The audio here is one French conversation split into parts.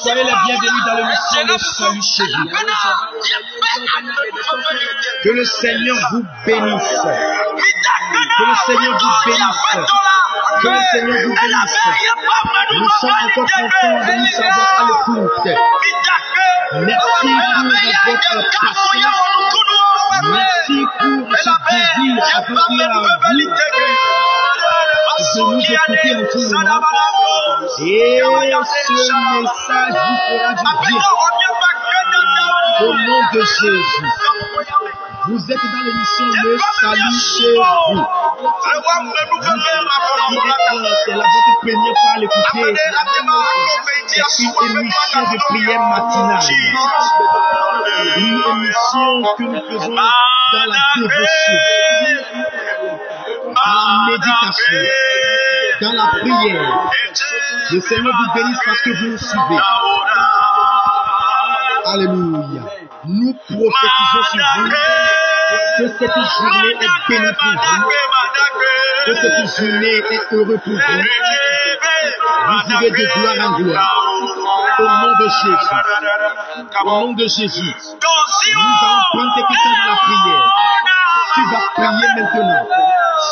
Soyez les bienvenus dans l'émission Le Salut chez vous. Que le Seigneur vous bénisse. Que le Seigneur vous bénisse. Que le Seigneur vous bénisse. Nous sommes encore contents de nous savoir à l'écoute. Merci pour votre patience. Merci pour ce désir à venir à vous, de nous écouter en tout moment. Et ce message vous fera du bien. Au nom de Jésus. Vous êtes dans l'émission Le Salut chez vous. C'est la votre première fois à l'écouter. C'est une émission de prière matinale. Une émission que nous faisons dans la dévotion, dans la méditation, dans la prière. Le Seigneur vous bénisse parce que vous nous suivez. Alléluia. Nous prophétisons sur vous que cette journée est bénie pour vous, que cette journée est heureuse pour vous. Vous irez de gloire en gloire. Au nom de Jésus. Au nom de Jésus. Nous allons prendre quelques temps dans la prière. Tu vas prier maintenant.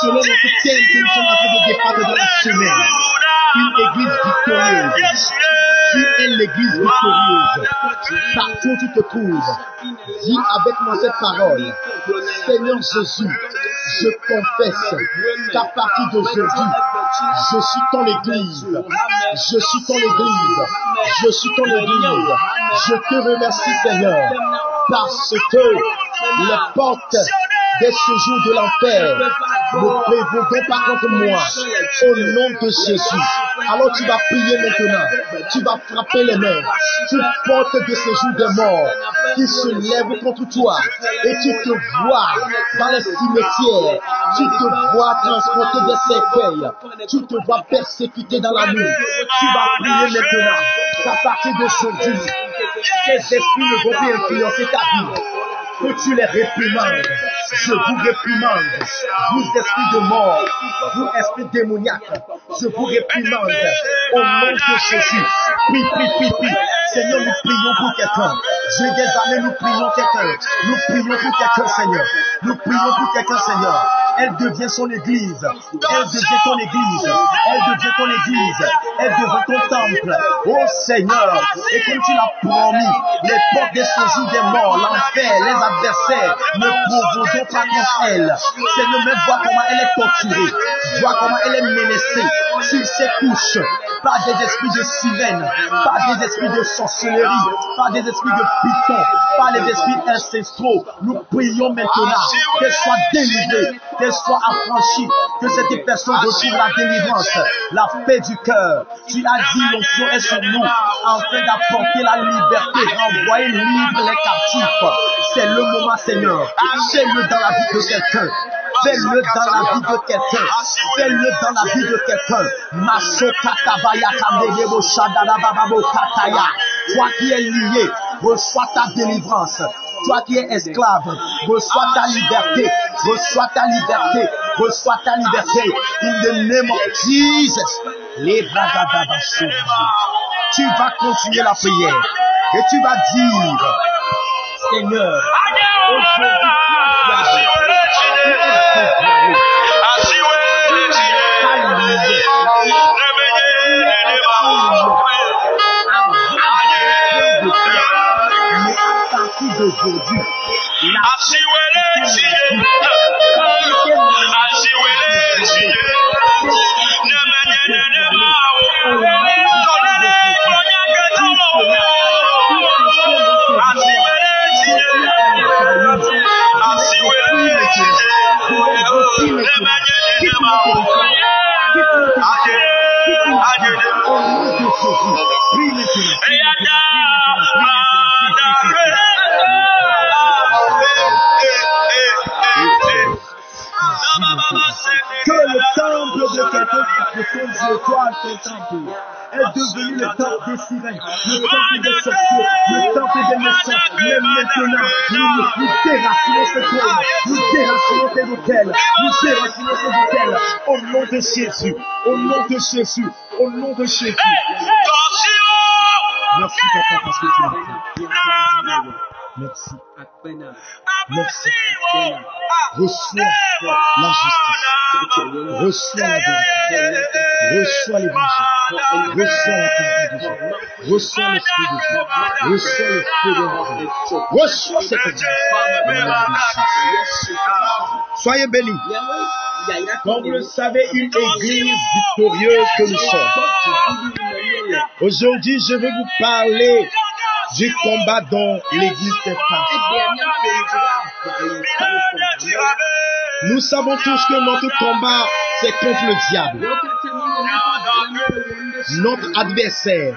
Selon notre thème que nous sommes en train de débattre dans la semaine. Une église victorieuse. Tu es l'église victorieuse. Partout où tu te trouves, dis avec moi cette parole. Seigneur Jésus, je confesse qu'à partir d'aujourd'hui, je suis ton église. Je suis ton église. Je suis ton église. Je te remercie, Seigneur, parce que les portes des séjours de l'enfer ne prévaudront pas contre moi. Au nom de Jésus. Alors tu vas prier maintenant. Tu vas frapper les mains. Tu portes de séjours des morts qui se lèvent contre toi et qui te voient dans les cimetières. Tu te vois transporter des cercueils. Tu te vois persécuter dans la nuit. Tu vas prier maintenant qu'à partir d'aujourd'hui, ces esprits ne vont plus influencer ta vie. Que tu les réprimandes. Je vous réprimande. Vous esprits de mort, vous esprits démoniaques, je vous réprimande. Au nom de Jésus. Prie. Seigneur, nous prions pour quelqu'un. J'ai des années, nous prions quelqu'un. Nous prions pour quelqu'un, Seigneur. Nous prions pour quelqu'un, Seigneur. Elle devient son église. Elle devient ton église. Elle devient ton église. Elle devient ton temple. Oh Seigneur. Et comme tu l'as promis, les portes des séjours des morts, l'enfer, les adversaires ne pourront pas contre elle. Seigneur, mais vois comment elle est torturée. Vois comment elle est menacée sur ses couches. Par des esprits de sirène, par des esprits de sorcellerie, par des esprits de python, par les esprits ancestraux. Nous prions maintenant qu'elle soit délivrée, qu'elle soit affranchie, que cette personne retrouve la délivrance, la paix du cœur. Tu as dit, l'onction est sur nous, afin d'apporter la liberté, renvoyer libre les captifs. C'est le moment, Seigneur. Fais-le dans la vie de quelqu'un. Fais-le dans la vie de quelqu'un. Fais-le dans la vie de quelqu'un. Toi qui es lié, reçois ta délivrance. Toi qui es esclave, reçois ta liberté. Reçois ta liberté. Reçois ta liberté. In the name of Jesus. Tu vas continuer la prière. Et tu vas dire, Seigneur, aujourd'hui, d'aujourd'hui, Le ton Dieu, toi, ton temple, est devenu le temple des sirènes, le temple des sorciers, le temple des méchants. Mais maintenant, nous déracinons ce trône, nous déracinons tes hôtels, nous déracinons ces hôtels. Au nom de Jésus, au nom de Jésus, au nom de Jésus. Merci papa parce que tu m'as fait. Merci. Merci. Reçois la justice. Reçois la vérité. Reçois l'évangile. Reçois la parole de Dieu. Reçois l'esprit de Dieu. Reçois le feu de l'enfer. Reçois cette grâce. Soyez bénis. Comme vous le savez, une église victorieuse que nous sommes. Aujourd'hui, je vais vous parler du combat dont l'église fait face. Nous savons tous que notre combat, c'est contre le diable, notre adversaire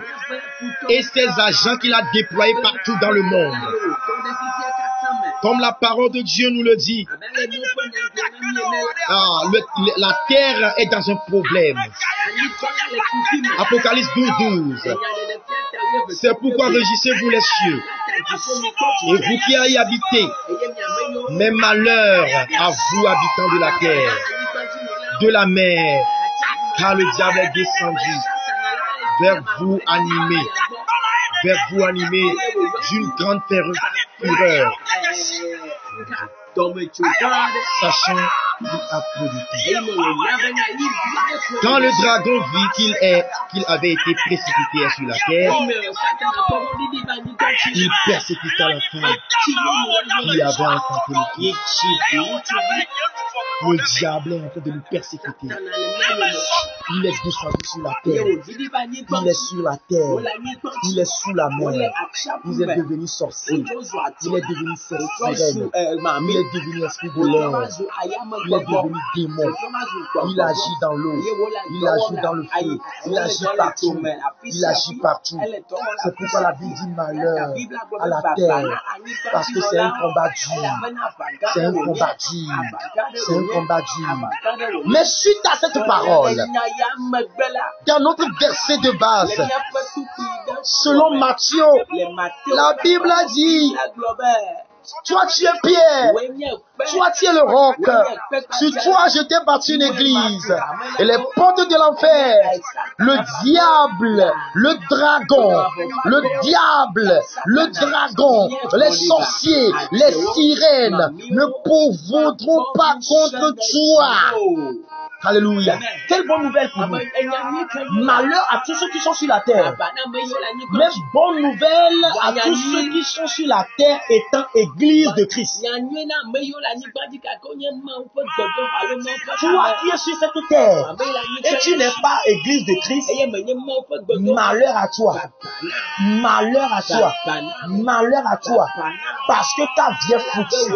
et ses agents qu'il a déployés partout dans le monde. Comme la parole de Dieu nous le dit, la terre est dans un problème. Apocalypse 12:12. C'est pourquoi régissez-vous les cieux, et vous qui y habitez, mais malheur à vous, habitants de la terre, de la mer, car le diable est descendu vers vous animé d'une grande fureur, sachant qu'il a peu de temps. Quand le dragon vit qu'il avait été précipité sur la terre, il persécuta la femme qui avait enfanté le fils. Le diable est en train de nous persécuter. Il est descendu sur la terre. Il est sur la terre. Il est sous la mer. Il est devenu sorcier. Il est devenu sirène. Il est devenu esprit de l'air. Il est devenu démon. Il agit dans l'eau. Il agit dans le feu. Il agit partout. Il agit partout. C'est pourquoi la Bible dit malheur à la terre. Parce que c'est un combat dur. C'est un combat dur. C'est un combat dur. Mais suite à cette parole, dans notre verset de base, selon Matthieu, la Bible a dit, toi tu es Pierre, toi tu es le roc, sur toi je t'ai bâti une église, et les portes de l'enfer, le diable, le dragon, les sorciers, les sirènes ne pourront pas contre toi. Alléluia. Quelle bonne nouvelle pour nous. Malheur à tous ceux qui sont sur la terre. Mais bonne nouvelle à tous ceux qui sont sur la terre étant église de Christ. Toi qui es sur cette terre et tu n'es pas église de Christ, malheur à toi. Malheur à toi. Malheur à toi. Parce que ta vie est foutue.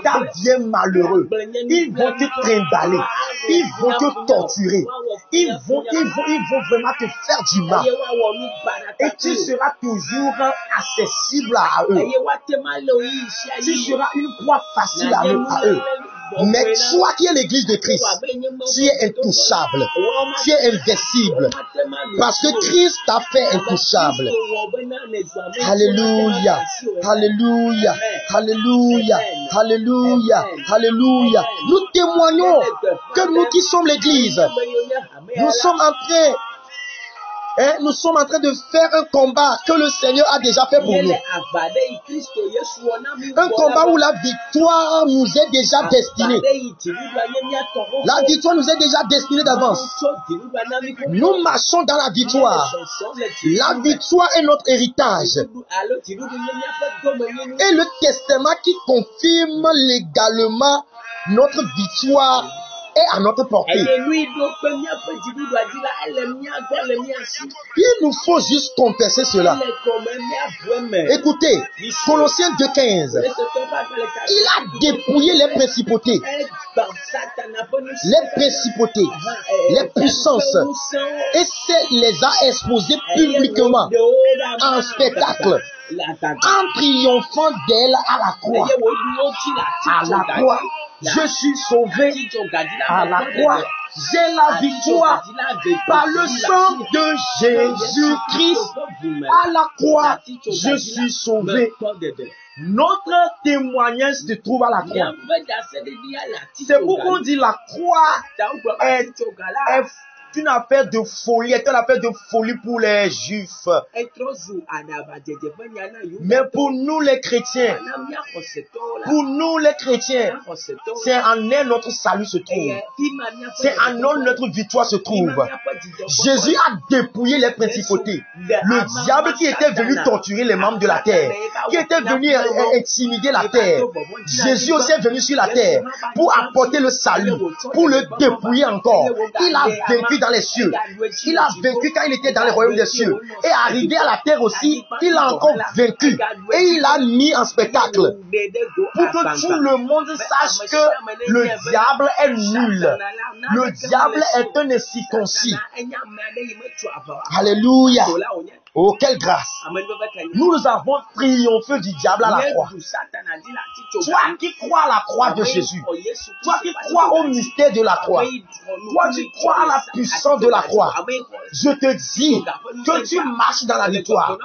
Ta vie est malheureux. Ils vont te trimballer. Ils vont te torturer. Ils vont vraiment te faire du mal. Et tu seras toujours accessible à eux. Tu seras une proie facile à eux. Mais toi qui es l'église de Christ, tu es intouchable. Tu es invincible. Parce que Christ t'a fait intouchable. Alléluia. Alléluia. Alléluia. Alléluia. Alléluia. Nous témoignons que nous qui sommes l'église, nous sommes en train de faire un combat que le Seigneur a déjà fait pour nous. Un combat où la victoire nous est déjà destinée. La victoire nous est déjà destinée d'avance. Nous marchons dans la victoire. La victoire est notre héritage. Et le testament qui confirme légalement notre victoire est à notre portée. Il nous faut juste confesser cela. Écoutez, Colossiens 2:15. Il a dépouillé les principautés, les puissances, et les a exposées publiquement en spectacle, en triomphant d'elle à la croix. À la croix. Je suis sauvé à la croix. J'ai la victoire par le sang de Jésus-Christ. À la croix, je suis sauvé. Notre témoignage se trouve à la croix. C'est pourquoi on dit la croix est une affaire de folie, est une affaire de folie pour les Juifs. Mais pour nous les chrétiens, c'est en elle notre salut se trouve. C'est en elle notre victoire se trouve. Jésus a dépouillé les principautés. Le diable qui était venu torturer les membres de la terre, qui était venu intimider la terre. Jésus aussi est venu sur la terre pour apporter le salut, pour le dépouiller encore. Il a vaincu dans les cieux. Il a vaincu quand il était dans les royaumes des cieux. Et arrivé à la terre aussi, il a encore vaincu. Et il a mis en spectacle pour que tout le monde sache que le diable est nul. Le diable est un incirconcis. Alléluia. Oh, quelle grâce! Nous avons triomphé du diable à la croix. Toi qui crois à la croix de Jésus, toi qui crois au mystère de la croix, toi qui crois à la puissance de la croix, je te dis que tu marches dans la victoire.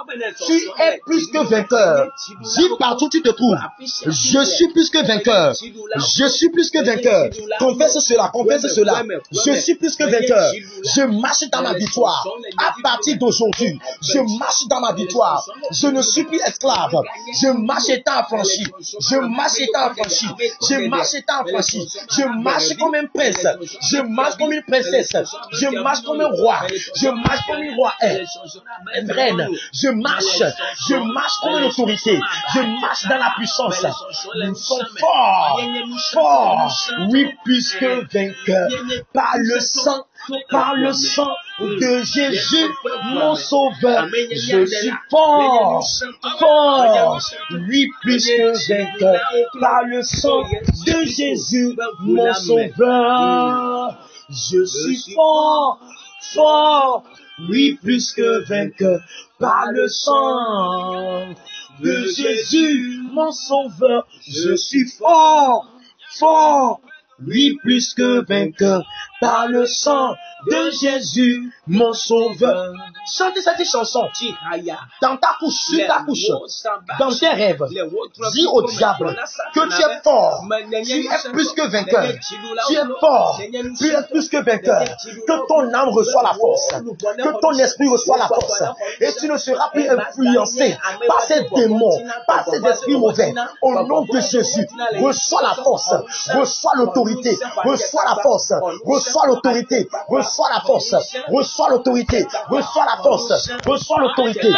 Tu es plus que vainqueur. Dis partout où tu te trouves, je suis plus que vainqueur. Je suis plus que vainqueur. Confesse cela, confesse cela. Je suis plus que vainqueur. Je marche dans ma victoire. À partir d'aujourd'hui, je marche dans ma victoire. Je ne suis plus esclave. Je marche étant affranchi. Je marche étant affranchi. Je marche étant affranchi. Je marche comme un prince. Je marche comme une princesse. Je marche comme un roi. Je marche comme une roi. Une reine. Je marche comme une autorité. Je marche dans la puissance. Nous sommes forts. Forts. Oui, plus que vainqueurs. Par le sang de Jésus, mon sauveur, je suis fort, fort, oui, plus que vainqueur, par le sang de Jésus, mon sauveur, je suis fort, fort, oui, plus que vainqueur, par le sang de Jésus, mon sauveur, je suis fort, fort, oui, plus que vainqueur, par le sang de Jésus, mon sauveur. Chantez cette chanson dans ta couche, sur ta couche, dans tes rêves. Dis au diable que tu es fort, tu es plus que vainqueur. Tu es fort, tu es plus que vainqueur. Que ton âme reçoit la force, que ton esprit reçoit la force. Et tu ne seras plus influencé par ces démons, par ces esprits mauvais. Au nom de Jésus, reçois la force, reçois l'autorité, reçois la force, reçois l'autorité, reçois la force, reçois l'autorité, reçois la force, reçois l'autorité.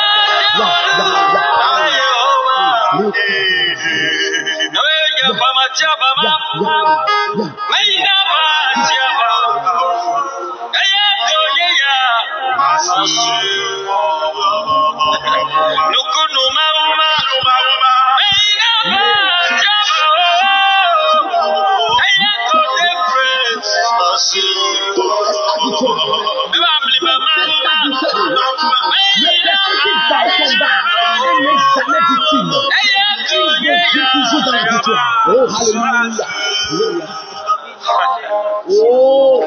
Oh, hallelujah. Oh,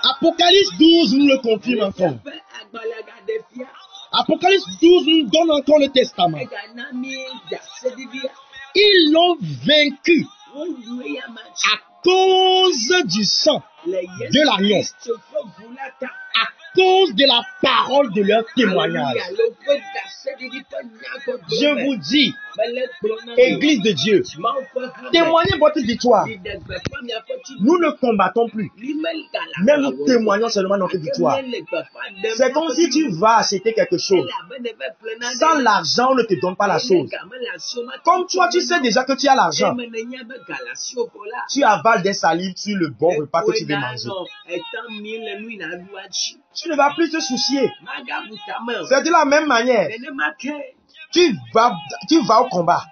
Apocalypse 12 nous le confirme encore. Apocalypse 12 nous donne encore le testament. Ils l'ont vaincu à cause du sang de l'agneau, à cause de la parole de leur témoignage. Je vous dis, Église de Dieu, témoignez votre victoire. Nous ne combattons plus, mais nous témoignons seulement notre victoire. C'est comme si tu vas acheter quelque chose. Sans l'argent, on ne te donne pas la chose. Comme toi, tu sais déjà que tu as l'argent. Tu avales des salives sur le bon repas que tu veux manger. Tu ne vas plus te soucier. C'est de la même manière. Tu vas au combat.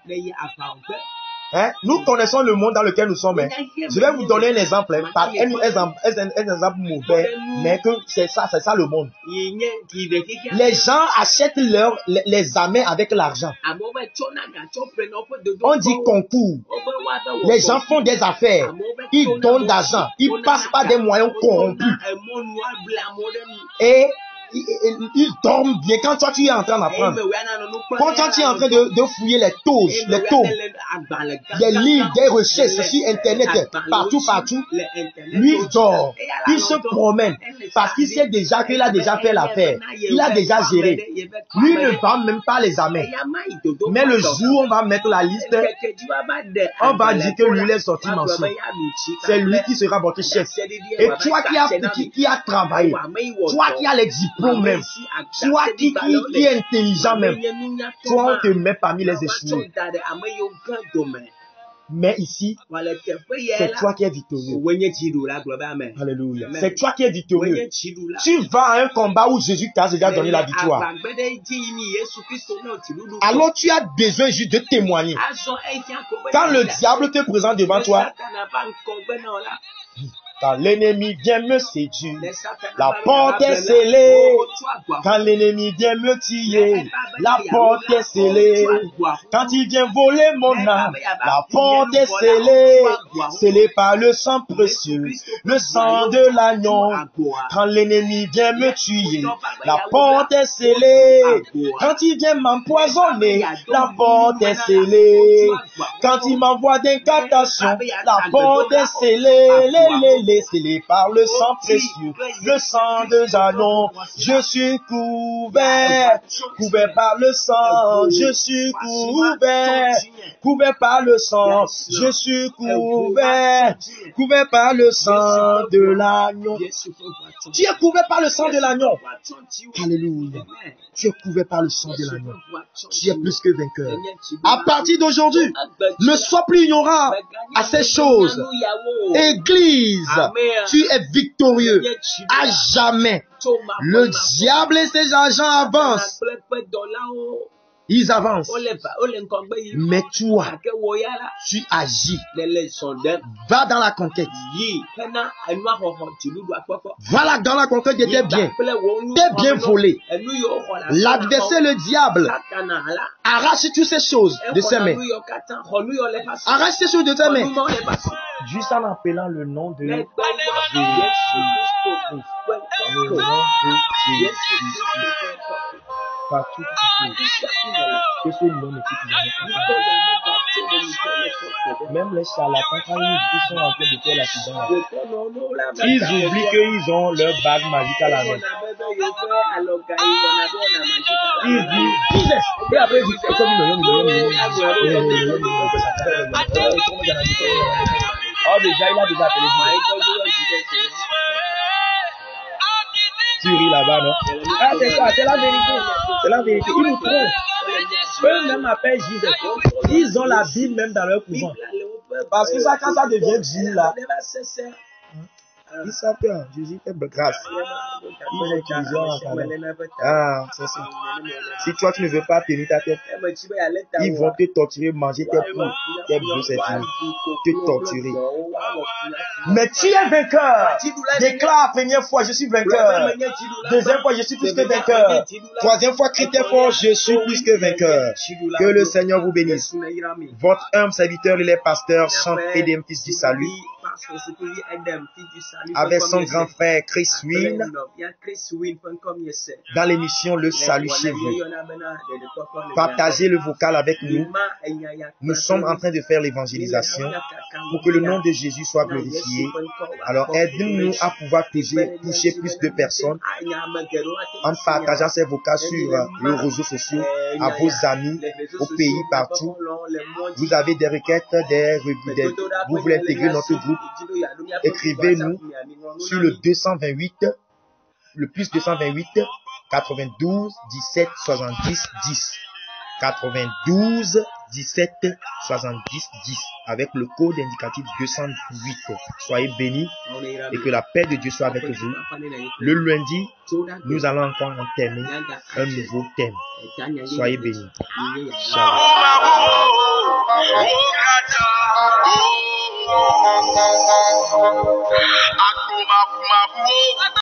Hein? Nous connaissons le monde dans lequel nous sommes. Hein? Je vais vous donner un exemple, hein, par un exemple mauvais, mais que c'est ça le monde. Les gens achètent les amens avec l'argent. On dit concours. Les gens font des affaires. Ils donnent d'argent. Ils passent par des moyens corrompus. Et ils dorment bien quand toi tu es en train d'apprendre. Quand tu es en train de fouiller les taux, des livres, des recherches sur Internet, partout, lui il dort. Il se promène parce qu'il sait déjà qu'il a déjà fait l'affaire. Il a déjà géré. Lui ne vend même pas les amens. Mais le jour où on va mettre la liste, on va dire que lui il est sorti mensuel. C'est lui qui sera votre chef. Et toi qui as travaillé, toi qui as les diplômes même, toi qui est intelligent même, toi on te met parmi les échoués. Mais ici, c'est toi qui es victorieux. Alléluia. C'est toi qui es victorieux. Tu vas à un combat où Jésus t'a déjà donné la victoire. Alors tu as besoin juste de témoigner. Quand le diable te présente devant toi, quand l'ennemi vient me séduire, la porte est scellée. Quand l'ennemi vient me tuer, la porte est scellée. Quand il vient voler mon âme, la porte est scellée. Scellée par le sang précieux, le sang de l'agneau. Quand l'ennemi vient me tuer, la porte est scellée. Quand il vient m'empoisonner, la porte est scellée. Quand il m'envoie d'incantations, la porte est scellée. Scellé par le sang précieux, le sang de Janon. Je suis couvert par le sang. Je suis couvert par le sang. Je suis couvert par le sang de l'agneau. Tu es couvert par le sang de l'agneau. Alléluia. Tu es couvert par le sang de l'agneau. Tu es plus que vainqueur. À partir d'aujourd'hui, ne sois plus ignorant à ces choses. Église, tu es victorieux à jamais. Le diable et ses agents avancent. Ils avancent. Mais toi, tu agis. Va dans la conquête. Va dans la conquête de tes biens. Tes biens volés. L'adversaire, le diable, arrache toutes ces choses de ses mains. Arrache ces choses de tes mains. Juste en appelant le nom de Jésus. Le nom de Jésus. Partout que ce nom est même les charlatans, quand ils sont en train de faire l'accident, ils oublient qu'ils ont leur bague magique à la main. Ils disent Jesus. Et après, ils disent comme oh, déjà, il a déjà appelé Jesus. Tu ris là-bas, non? Ah, c'est ça, c'est la vérité. C'est la vérité. Ils nous trompent. Eux-mêmes appellent Jésus. Ils ont la Bible même dans leur couvent. Parce que ça, quand ça devient Dieu, là, ils savent que Jésus fait grâce. Ils utilisent en famille. Ah, c'est ça. Si toi, tu ne veux pas tenir ta tête, ils vont te torturer, manger tes poules, tes bœufs, c'est fini. Te torturer. Mais tu es vainqueur. Déclare première fois, je suis vainqueur. Deuxième fois, je suis plus que vainqueur. Troisième fois, crie très fort, je suis plus que vainqueur. Que le Seigneur vous bénisse. Votre humble serviteur, il est pasteur, chante Edem, fils du salut, avec son grand frère Chris Wynn, dans l'émission Le Salut chez vous. Partagez le vocal avec nous. Nous sommes en train de faire l'évangélisation pour que le nom de Jésus soit glorifié. Alors aidez-nous à pouvoir toucher plus de personnes en partageant ces vocals sur les réseaux sociaux à vos amis, au pays, partout. Vous avez des requêtes, vous voulez intégrer notre groupe, écrivez-nous sur le 228, le plus 228 92 17 70 10. 92 17 70 10 avec le code indicatif 208. Soyez bénis et que la paix de Dieu soit avec vous. Le lundi, nous allons encore entamer un nouveau thème. Soyez bénis. Shalom. Akuma